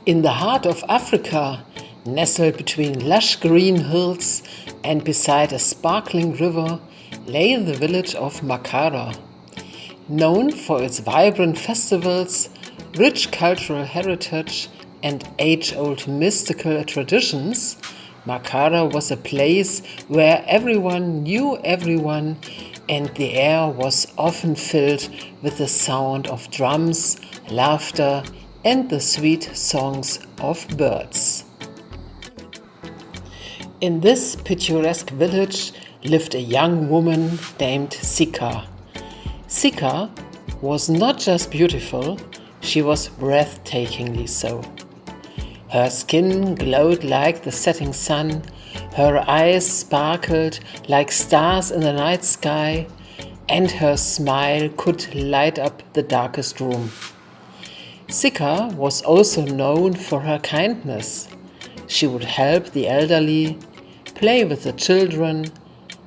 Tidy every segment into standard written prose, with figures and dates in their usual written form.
In the heart of Africa, nestled between lush green hills and beside a sparkling river, lay the village of Makara. Known for its vibrant festivals, rich cultural heritage, and age-old mystical traditions, Makara was a place where everyone knew everyone, and the air was often filled with the sound of drums, laughter, and the sweet songs of birds. In this picturesque village lived a young woman named Sika. Sika was not just beautiful, she was breathtakingly so. Her skin glowed like the setting sun, her eyes sparkled like stars in the night sky, and her smile could light up the darkest room. Sika was also known for her kindness. She would help the elderly, play with the children,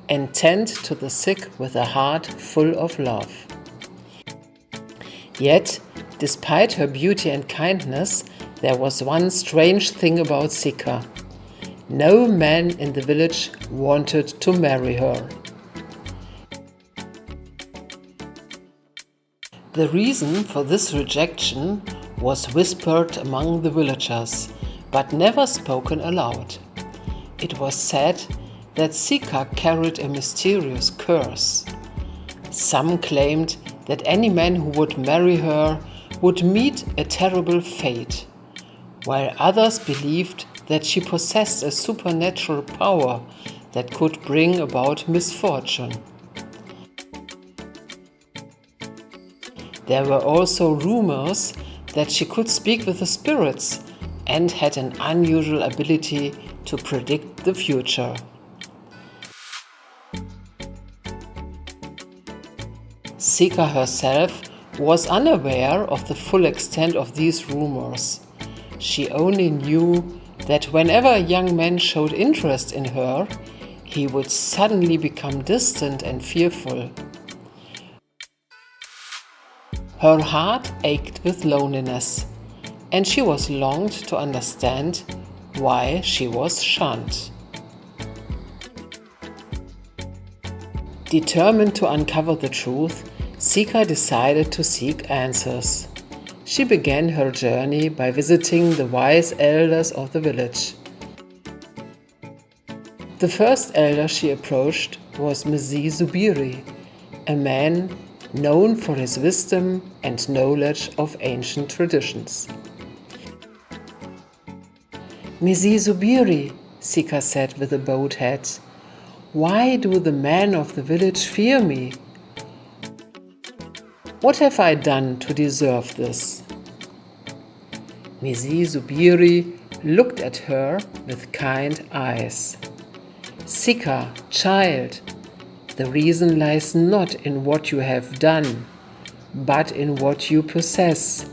and tend to the sick with a heart full of love. Yet, despite her beauty and kindness, there was one strange thing about Sika. No man in the village wanted to marry her. The reason for this rejection was whispered among the villagers, but never spoken aloud. It was said that Sika carried a mysterious curse. Some claimed that any man who would marry her would meet a terrible fate, while others believed that she possessed a supernatural power that could bring about misfortune. There were also rumors that she could speak with the spirits and had an unusual ability to predict the future. Sika herself was unaware of the full extent of these rumors. She only knew that whenever a young man showed interest in her, he would suddenly become distant and fearful. Her heart ached with loneliness, and she was longed to understand why she was shunned. Determined to uncover the truth, Sika decided to seek answers. She began her journey by visiting the wise elders of the village. The first elder she approached was Mzi Zubiri, a man known for his wisdom and knowledge of ancient traditions. Mzi Zubiri, Sika said with a bowed head, why do the men of the village fear me? What have I done to deserve this? Mzi Zubiri looked at her with kind eyes. Sika, child, the reason lies not in what you have done, but in what you possess.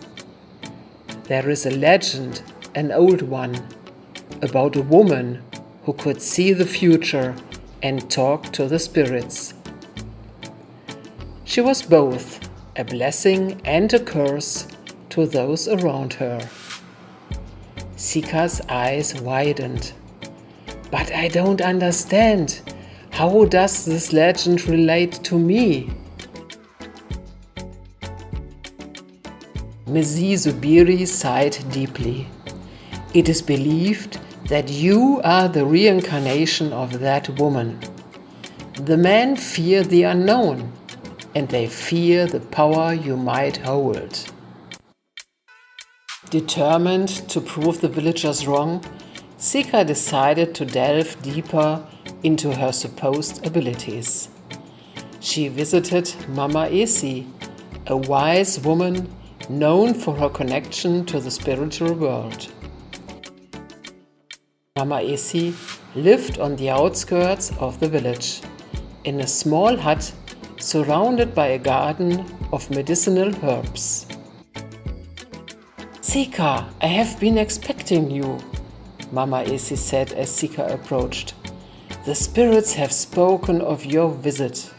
There is a legend, an old one, about a woman who could see the future and talk to the spirits. She was both a blessing and a curse to those around her. Sika's eyes widened. But I don't understand. How does this legend relate to me? Mzi Zubiri sighed deeply. It is believed that you are the reincarnation of that woman. The men fear the unknown, and they fear the power you might hold. Determined to prove the villagers wrong, Sika decided to delve deeper into her supposed abilities. She visited Mama Esi, a wise woman known for her connection to the spiritual world. Mama Esi lived on the outskirts of the village, in a small hut surrounded by a garden of medicinal herbs. Sika, I have been expecting you, Mama Esi said as Sika approached. The spirits have spoken of your visit.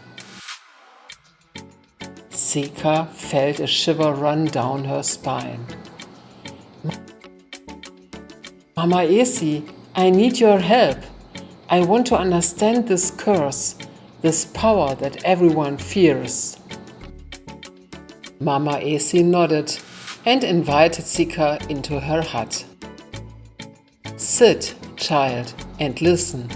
Sika felt a shiver run down her spine. Mama Esi, I need your help. I want to understand this curse, this power that everyone fears. Mama Esi nodded and invited Sika into her hut. Sit, child, and listen.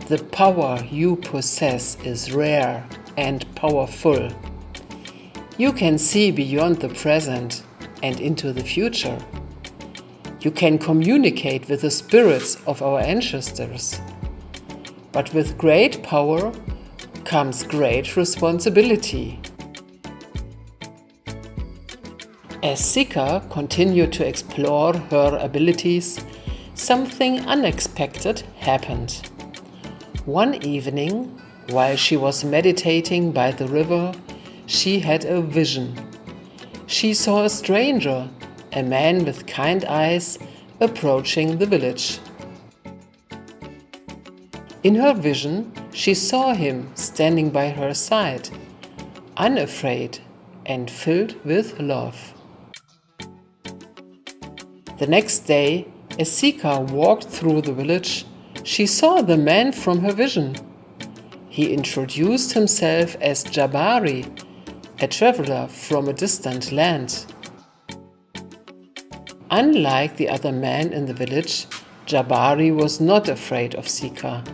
The power you possess is rare and powerful. You can see beyond the present and into the future. You can communicate with the spirits of our ancestors. But with great power comes great responsibility. As Sika continued to explore her abilities, something unexpected happened. One evening, while she was meditating by the river, she had a vision. She saw a stranger, a man with kind eyes, approaching the village. In her vision, she saw him standing by her side, unafraid and filled with love. The next day, as Sika walked through the village, she saw the man from her vision. He introduced himself as Jabari, a traveler from a distant land. Unlike the other men in the village, Jabari was not afraid of Sika.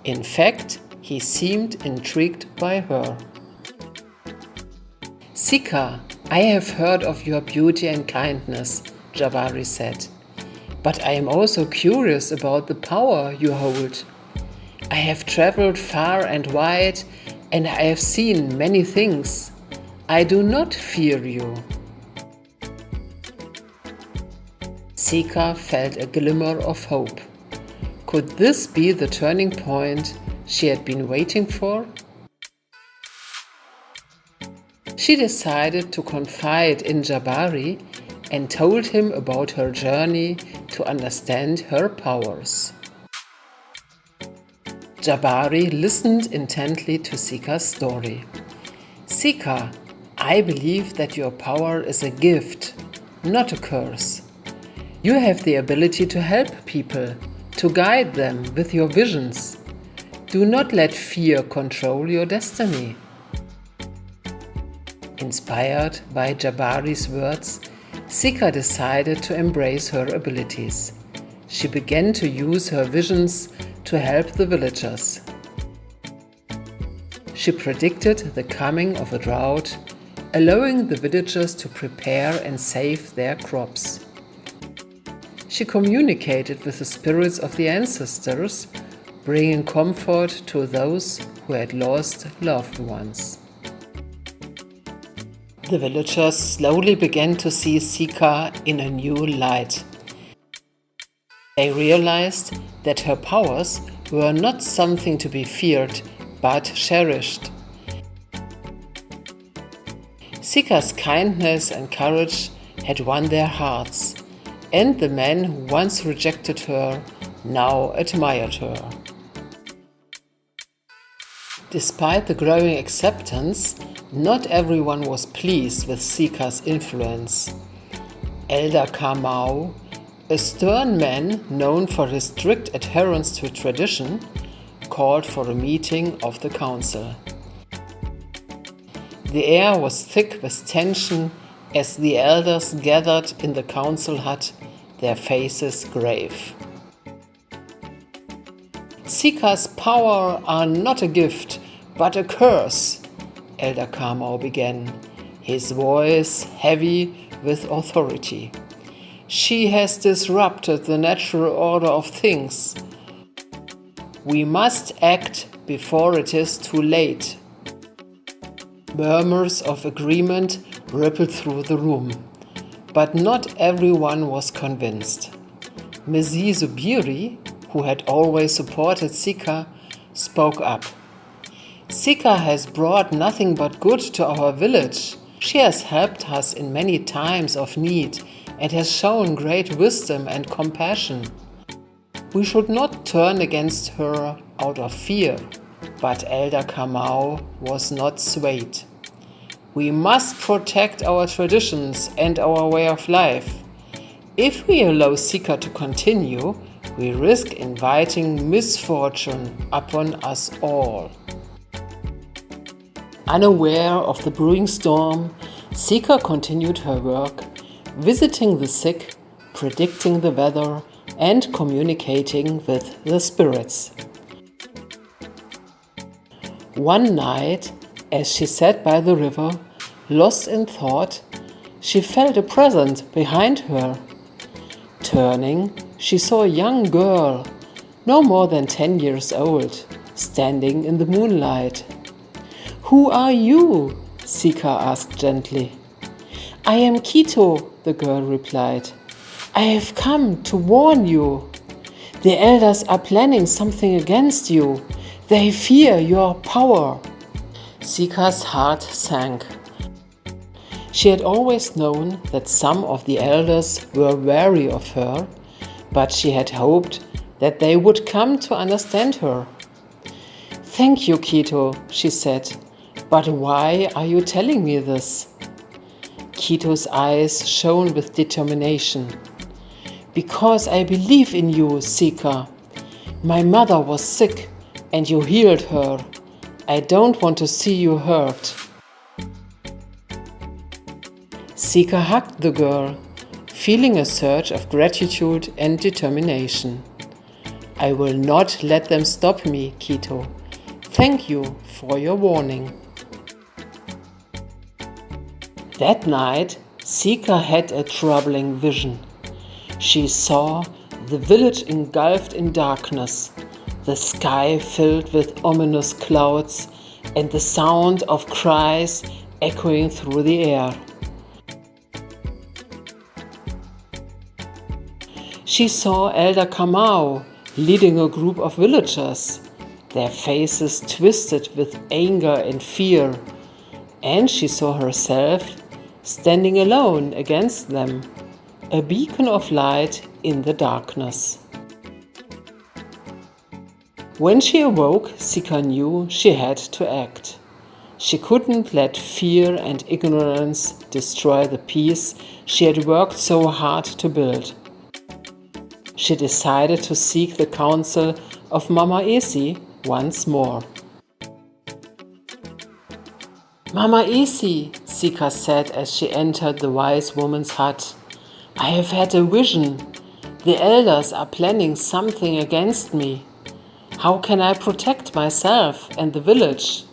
In fact, he seemed intrigued by her. Sika, I have heard of your beauty and kindness, Jabari said. But I am also curious about the power you hold. I have traveled far and wide, and I have seen many things. I do not fear you. Sika felt a glimmer of hope. Could this be the turning point she had been waiting for? She decided to confide in Jabari and told him about her journey to understand her powers. Jabari listened intently to Sika's story. Sika, I believe that your power is a gift, not a curse. You have the ability to help people, to guide them with your visions. Do not let fear control your destiny. Inspired by Jabari's words, Sika decided to embrace her abilities. She began to use her visions to help the villagers. She predicted the coming of a drought, allowing the villagers to prepare and save their crops. She communicated with the spirits of the ancestors, bringing comfort to those who had lost loved ones. The villagers slowly began to see Sika in a new light. They realized that her powers were not something to be feared, but cherished. Sika's kindness and courage had won their hearts, and the men who once rejected her now admired her. Despite the growing acceptance, not everyone was pleased with Sika's influence. Elder Kamau, a stern man known for his strict adherence to tradition, called for a meeting of the council. The air was thick with tension as the elders gathered in the council hut, their faces grave. Sika's power are not a gift, but a curse, Elder Kamau began, his voice heavy with authority. She has disrupted the natural order of things. We must act before it is too late. Murmurs of agreement rippled through the room, but not everyone was convinced. Mzi Zubiri, who had always supported Sika, spoke up. Sika has brought nothing but good to our village. She has helped us in many times of need and has shown great wisdom and compassion. We should not turn against her out of fear. But Elder Kamau was not swayed. We must protect our traditions and our way of life. If we allow Sika to continue, we risk inviting misfortune upon us all. Unaware of the brewing storm, Sika continued her work, visiting the sick, predicting the weather, and communicating with the spirits. One night, as she sat by the river, lost in thought, she felt a presence behind her. Turning, she saw a young girl, no more than 10 years old, standing in the moonlight. "Who are you?" Sika asked gently. "I am Kato," the girl replied. "I have come to warn you. The elders are planning something against you. They fear your power." Sika's heart sank. She had always known that some of the elders were wary of her, but she had hoped that they would come to understand her. "Thank you, Kato," she said, "but why are you telling me this?" Kato's eyes shone with determination. "Because I believe in you, Sika. My mother was sick and you healed her. I don't want to see you hurt." Sika hugged the girl, feeling a surge of gratitude and determination. "I will not let them stop me, Kato. Thank you for your warning." That night, Sika had a troubling vision. She saw the village engulfed in darkness, the sky filled with ominous clouds, and the sound of cries echoing through the air. She saw Elder Kamau leading a group of villagers, their faces twisted with anger and fear, and she saw herself standing alone against them, a beacon of light in the darkness. When she awoke, Sika knew she had to act. She couldn't let fear and ignorance destroy the peace she had worked so hard to build. She decided to seek the counsel of Mama Esi once more. "Mama Esi," Sika said as she entered the wise woman's hut, "I have had a vision. The elders are planning something against me. How can I protect myself and the village?"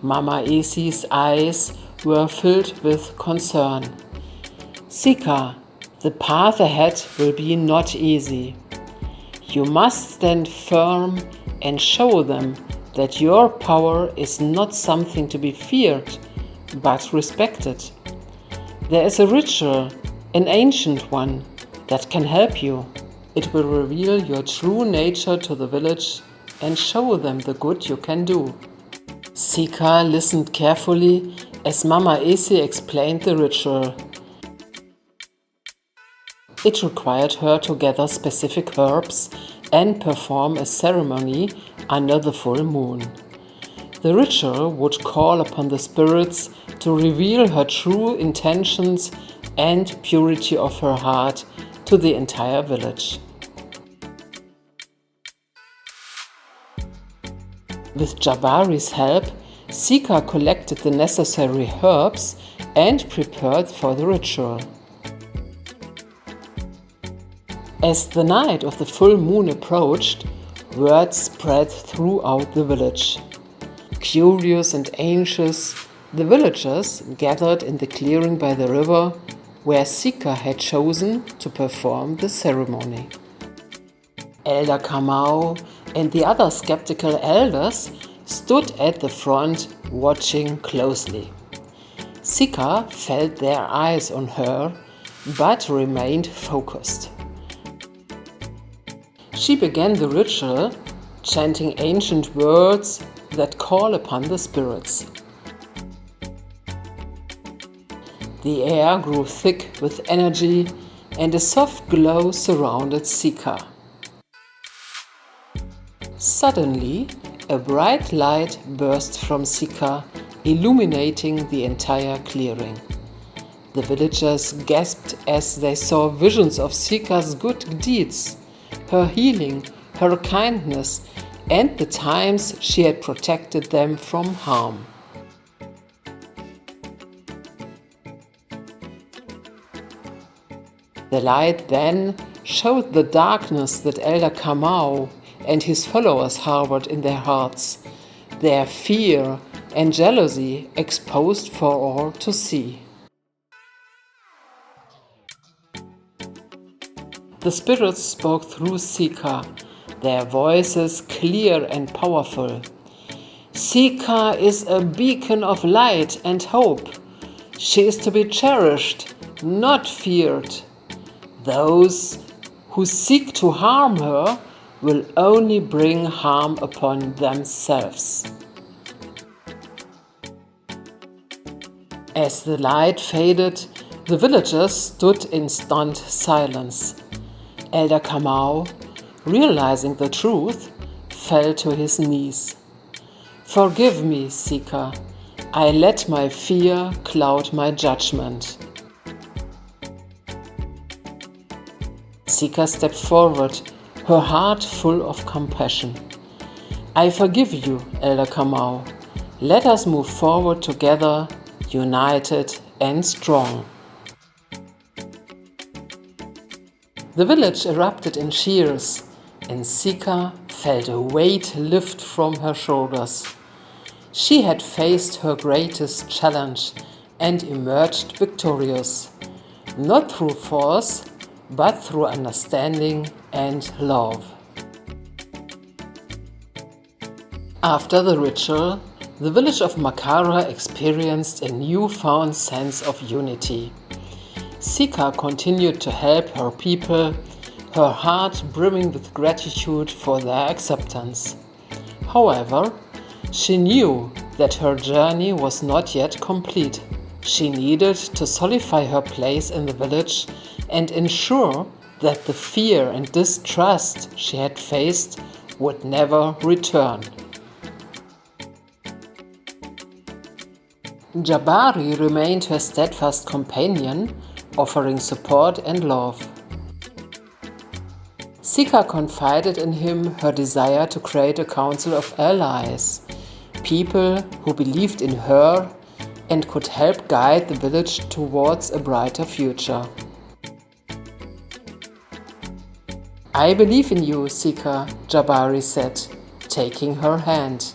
Mama Esi's eyes were filled with concern. "Sika, the path ahead will be not easy. You must stand firm and show them that your power is not something to be feared, but respected. There is a ritual, an ancient one, that can help you. It will reveal your true nature to the village and show them the good you can do." Sika listened carefully as Mama Esi explained the ritual. It required her to gather specific herbs and perform a ceremony under the full moon. The ritual would call upon the spirits to reveal her true intentions and purity of her heart to the entire village. With Jabari's help, Sika collected the necessary herbs and prepared for the ritual. As the night of the full moon approached, word spread throughout the village. Curious and anxious, the villagers gathered in the clearing by the river where Sika had chosen to perform the ceremony. Elder Kamau and the other skeptical elders stood at the front watching closely. Sika felt their eyes on her, but remained focused. She began the ritual, chanting ancient words that call upon the spirits. The air grew thick with energy and a soft glow surrounded Sika. Suddenly, a bright light burst from Sika, illuminating the entire clearing. The villagers gasped as they saw visions of Sika's good deeds, her healing, her kindness, and the times she had protected them from harm. The light then showed the darkness that Elder Kamau and his followers harbored in their hearts, their fear and jealousy exposed for all to see. The spirits spoke through Sika, their voices clear and powerful. Sika is a beacon of light and hope. She is to be cherished, not feared. Those who seek to harm her will only bring harm upon themselves. As the light faded, the villagers stood in stunned silence. Elder Kamau, realizing the truth, fell to his knees. "Forgive me, Sika. I let my fear cloud my judgment." Sika stepped forward, her heart full of compassion. "I forgive you, Elder Kamau. Let us move forward together, united and strong." The village erupted in cheers, and Sika felt a weight lift from her shoulders. She had faced her greatest challenge and emerged victorious, not through force, but through understanding and love. After the ritual, the village of Makara experienced a newfound sense of unity. Sika continued to help her people, her heart brimming with gratitude for their acceptance. However, she knew that her journey was not yet complete. She needed to solidify her place in the village and ensure that the fear and distrust she had faced would never return. Jabari remained her steadfast companion, offering support and love. Sika confided in him her desire to create a council of allies, people who believed in her and could help guide the village towards a brighter future. "I believe in you, Sika," Jabari said, taking her hand.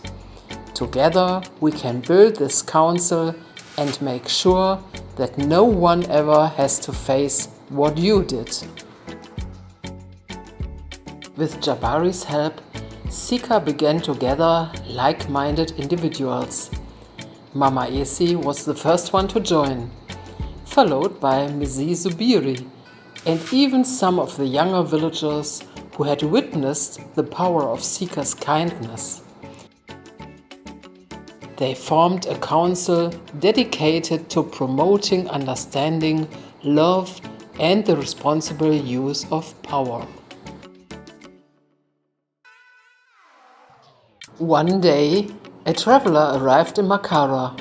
"Together we can build this council and make sure that no one ever has to face what you did." With Jabari's help, Sika began to gather like-minded individuals. Mama Esi was the first one to join, followed by Misi Zubiri, and even some of the younger villagers who had witnessed the power of Sika's kindness. They formed a council dedicated to promoting understanding, love, and the responsible use of power. One day, a traveler arrived in Makara.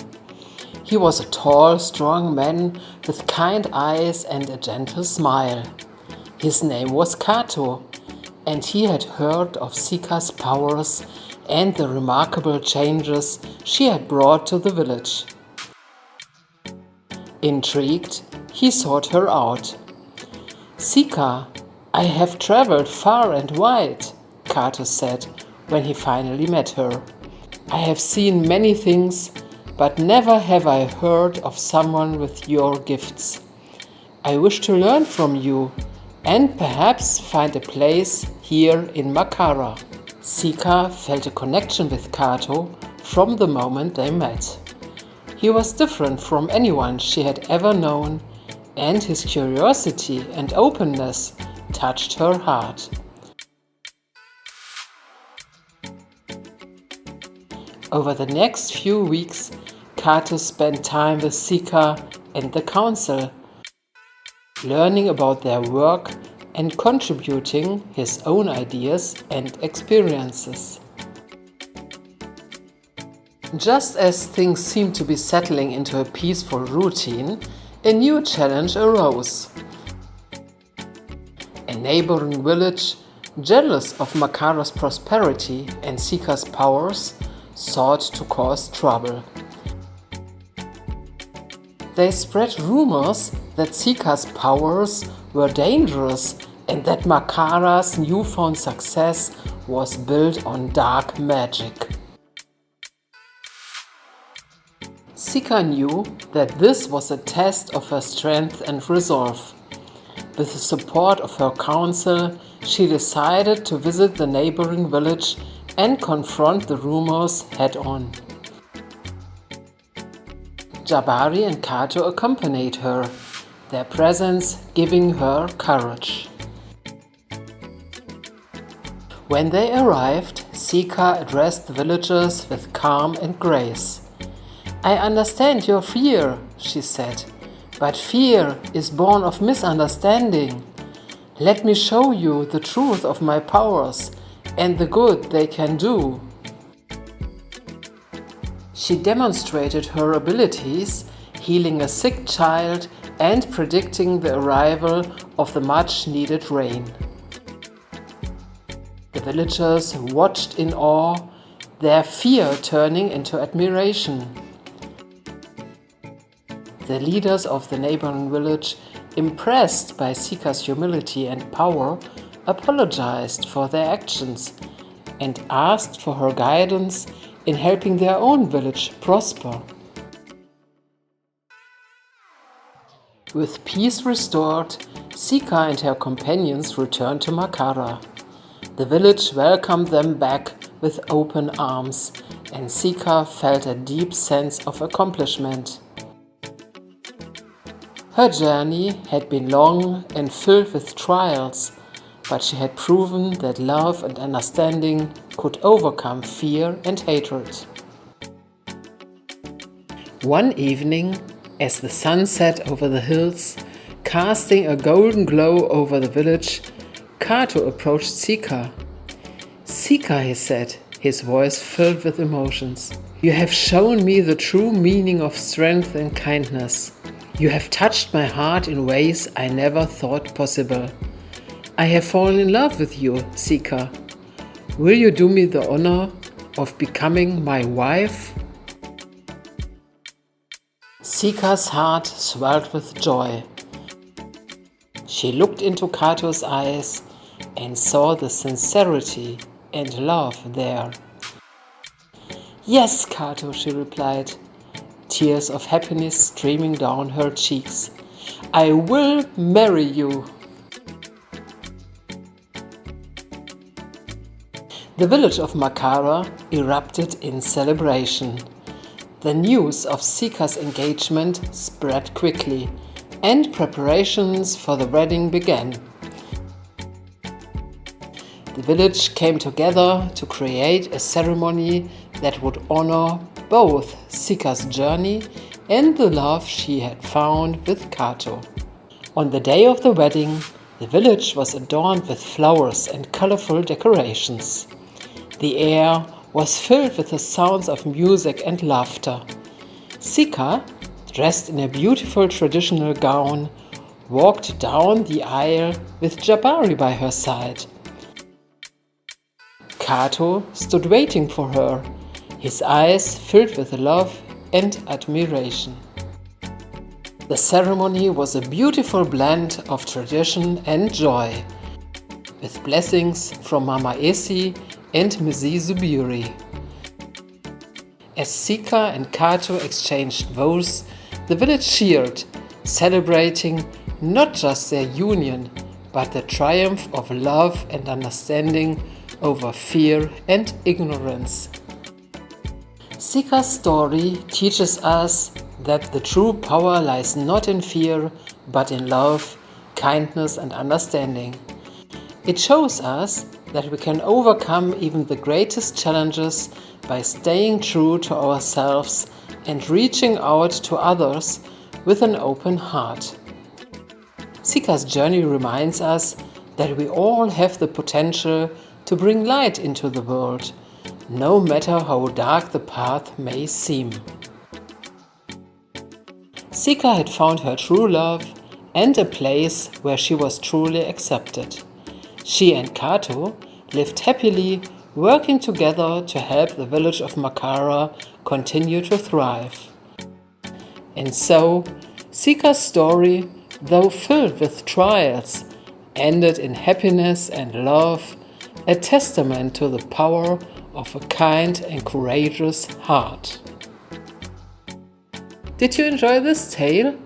He was a tall, strong man with kind eyes and a gentle smile. His name was Kato, and he had heard of Sika's powers and the remarkable changes she had brought to the village. Intrigued, he sought her out. "Sika, I have traveled far and wide," Kato said when he finally met her. "I have seen many things, but never have I heard of someone with your gifts. I wish to learn from you and perhaps find a place here in Makara." Sika felt a connection with Kato from the moment they met. He was different from anyone she had ever known, and his curiosity and openness touched her heart. Over the next few weeks, Kato spent time with Sika and the council, learning about their work and contributing his own ideas and experiences. Just as things seemed to be settling into a peaceful routine, a new challenge arose. A neighboring village, jealous of Makara's prosperity and Sika's powers, sought to cause trouble. They spread rumors that Sika's powers were dangerous and that Makara's newfound success was built on dark magic. Sika knew that this was a test of her strength and resolve. With the support of her council, she decided to visit the neighboring village and confront the rumors head-on. Jabari and Kato accompanied her, their presence giving her courage. When they arrived, Sika addressed the villagers with calm and grace. "I understand your fear," she said, "but fear is born of misunderstanding. Let me show you the truth of my powers and the good they can do." She demonstrated her abilities, healing a sick child and predicting the arrival of the much-needed rain. The villagers watched in awe, their fear turning into admiration. The leaders of the neighboring village, impressed by Sika's humility and power, apologized for their actions and asked for her guidance in helping their own village prosper. With peace restored, Sika and her companions returned to Makara. The village welcomed them back with open arms, and Sika felt a deep sense of accomplishment. Her journey had been long and filled with trials, but she had proven that love and understanding could overcome fear and hatred. One evening, as the sun set over the hills, casting a golden glow over the village, Kato approached Sika. "Sika," he said, his voice filled with emotions, "you have shown me the true meaning of strength and kindness. You have touched my heart in ways I never thought possible. I have fallen in love with you, Sika. Will you do me the honor of becoming my wife?" Sika's heart swelled with joy. She looked into Kato's eyes and saw the sincerity and love there. "Yes, Kato," she replied, tears of happiness streaming down her cheeks. "I will marry you." The village of Makara erupted in celebration. The news of Sika's engagement spread quickly, and preparations for the wedding began. The village came together to create a ceremony that would honor both Sika's journey and the love she had found with Kato. On the day of the wedding, the village was adorned with flowers and colorful decorations. The air was filled with the sounds of music and laughter. Sika, dressed in a beautiful traditional gown, walked down the aisle with Jabari by her side. Kato stood waiting for her, his eyes filled with love and admiration. The ceremony was a beautiful blend of tradition and joy, with blessings from Mama Esi and Mrs. Zubiri. As Sika and Kato exchanged vows, the village cheered, celebrating not just their union, but the triumph of love and understanding over fear and ignorance. Sika's story teaches us that the true power lies not in fear, but in love, kindness, and understanding. It shows us that we can overcome even the greatest challenges by staying true to ourselves and reaching out to others with an open heart. Sika's journey reminds us that we all have the potential to bring light into the world, no matter how dark the path may seem. Sika had found her true love and a place where she was truly accepted. She and Kato lived happily, working together to help the village of Makara continue to thrive. And so, Sika's story, though filled with trials, ended in happiness and love, a testament to the power of a kind and courageous heart. Did you enjoy this tale?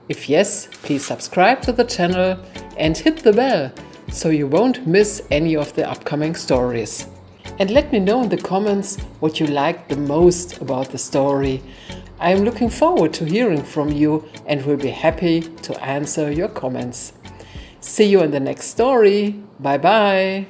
If yes, please subscribe to the channel and hit the bell so you won't miss any of the upcoming stories. And let me know in the comments what you liked the most about the story. I am looking forward to hearing from you and will be happy to answer your comments. See you in the next story. Bye bye.